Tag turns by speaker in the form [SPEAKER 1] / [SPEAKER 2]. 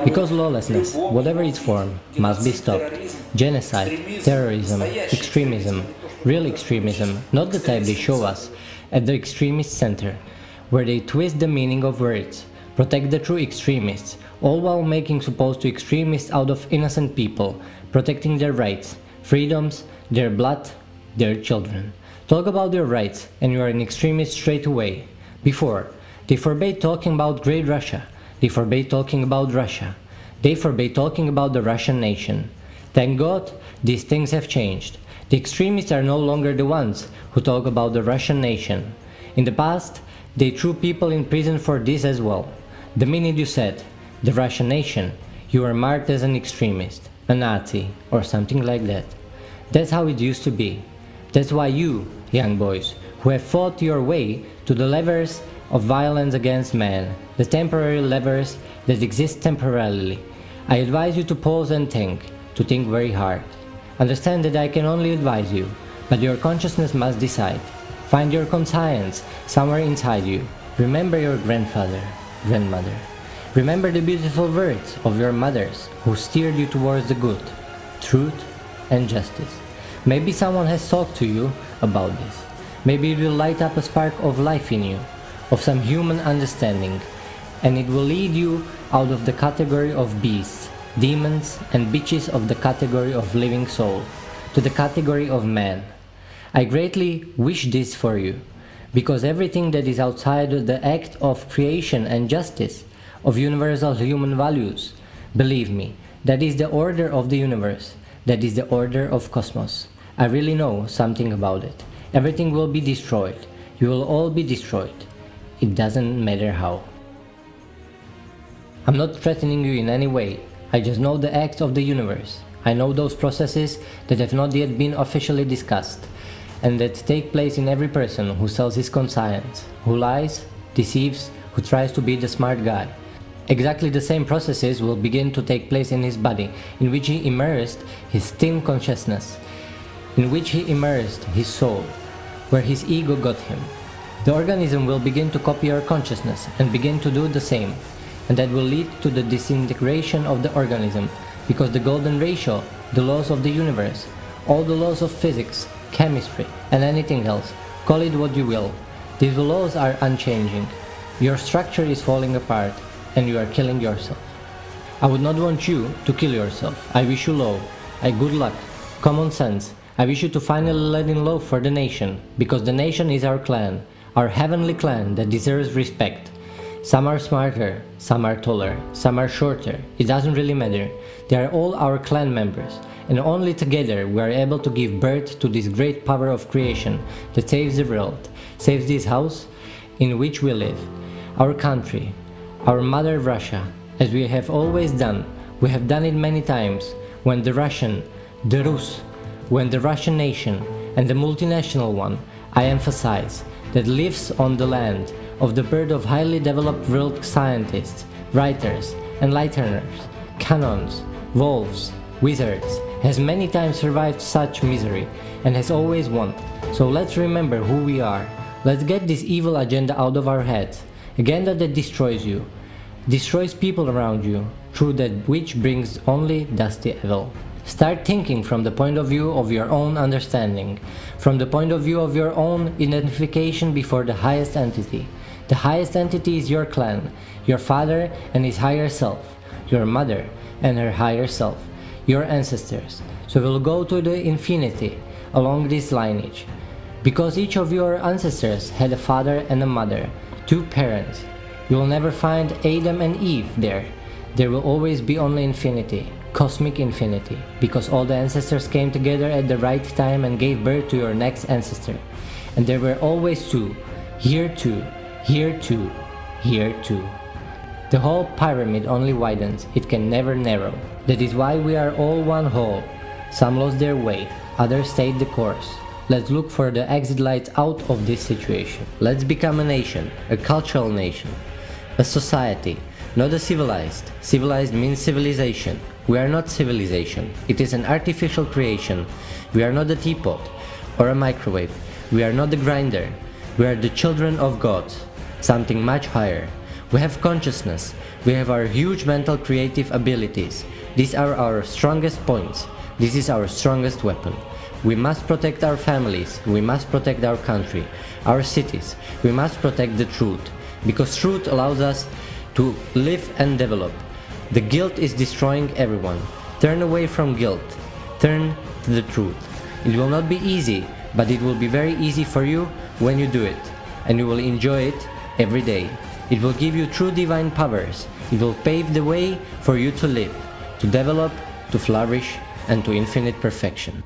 [SPEAKER 1] Because lawlessness, whatever its form, must be stopped. Genocide, terrorism, extremism, real extremism, not the type they show us at the extremist center, where they twist the meaning of words, protect the true extremists, all while making supposed to extremists out of innocent people, protecting their rights, freedoms, their blood, their children. Talk about your rights and you are an extremist straight away. Before, they forbade talking about Great Russia, they forbade talking about Russia, they forbade talking about the Russian nation. Thank God, these things have changed. The extremists are no longer the ones who talk about the Russian nation. In the past, they threw people in prison for this as well. The minute you said, the Russian nation, you were marked as an extremist, a Nazi, or something like that. That's how it used to be. That's why you, young boys, who have fought your way to the levers of violence against man, the temporary levers that exist temporarily, I advise you to pause and think, to think very hard. Understand that I can only advise you, but your consciousness must decide. Find your conscience somewhere inside you. Remember your grandfather, grandmother. Remember the beautiful words of your mothers who steered you towards the good, truth, and justice. Maybe someone has talked to you about this. Maybe it will light up a spark of life in you, of some human understanding, and it will lead you out of the category of beasts, demons, and bitches of the category of living soul, to the category of man. I greatly wish this for you, because everything that is outside of the act of creation and justice, of universal human values, believe me, that is the order of the universe, that is the order of cosmos. I really know something about it. Everything will be destroyed. You will all be destroyed. It doesn't matter how. I'm not threatening you in any way. I just know the acts of the universe. I know those processes that have not yet been officially discussed, and that take place in every person who sells his conscience, who lies, deceives, who tries to be the smart guy. Exactly the same processes will begin to take place in his body, in which he immersed his thin consciousness, in which he immersed his soul, where his ego got him. The organism will begin to copy your consciousness and begin to do the same, and that will lead to the disintegration of the organism, because the golden ratio, the laws of the universe, all the laws of physics, chemistry, and anything else, call it what you will, these laws are unchanging. Your structure is falling apart, and you are killing yourself. I would not want you to kill yourself. I wish you love, good luck, common sense. I wish you to finally let in love for the nation, because the nation is our clan, our heavenly clan that deserves respect. Some are smarter, some are taller, some are shorter, it doesn't really matter. They are all our clan members, and only together we are able to give birth to this great power of creation that saves the world, saves this house in which we live, our country, our mother Russia, as we have always done. We have done it many times, when the Russian, the Rus, when the Russian nation and the multinational one, I emphasize, that lives on the land of the birth of highly developed world scientists, writers, enlighteners, canons, wolves, wizards, has many times survived such misery and has always won. So let's remember who we are. Let's get this evil agenda out of our heads. Agenda that destroys you, destroys people around you, through that which brings only dusty evil. Start thinking from the point of view of your own understanding, from the point of view of your own identification before the highest entity. The highest entity is your clan, your father and his higher self, your mother and her higher self, your ancestors. So we'll go to the infinity along this lineage, because each of your ancestors had a father and a mother, two parents. You will never find Adam and Eve there. There will always be only infinity, cosmic infinity, because all the ancestors came together at the right time and gave birth to your next ancestor. And there were always two, here two, here two, here two. The whole pyramid only widens, it can never narrow. That is why we are all one whole. Some lost their way, others stayed the course. Let's look for the exit lights out of this situation. Let's become a nation, a cultural nation, a society, not a civilized. Civilized means civilization. We are not civilization. It is an artificial creation. We are not a teapot or a microwave. We are not the grinder. We are the children of God, something much higher. We have consciousness. We have our huge mental creative abilities. These are our strongest points. This is our strongest weapon. We must protect our families. We must protect our country, our cities. We must protect the truth, because truth allows us to live and develop. The guilt is destroying everyone. Turn away from guilt. Turn to the truth. It will not be easy, but it will be very easy for you when you do it, and you will enjoy it every day. It will give you true divine powers. It will pave the way for you to live, to develop, to flourish, and to infinite perfection.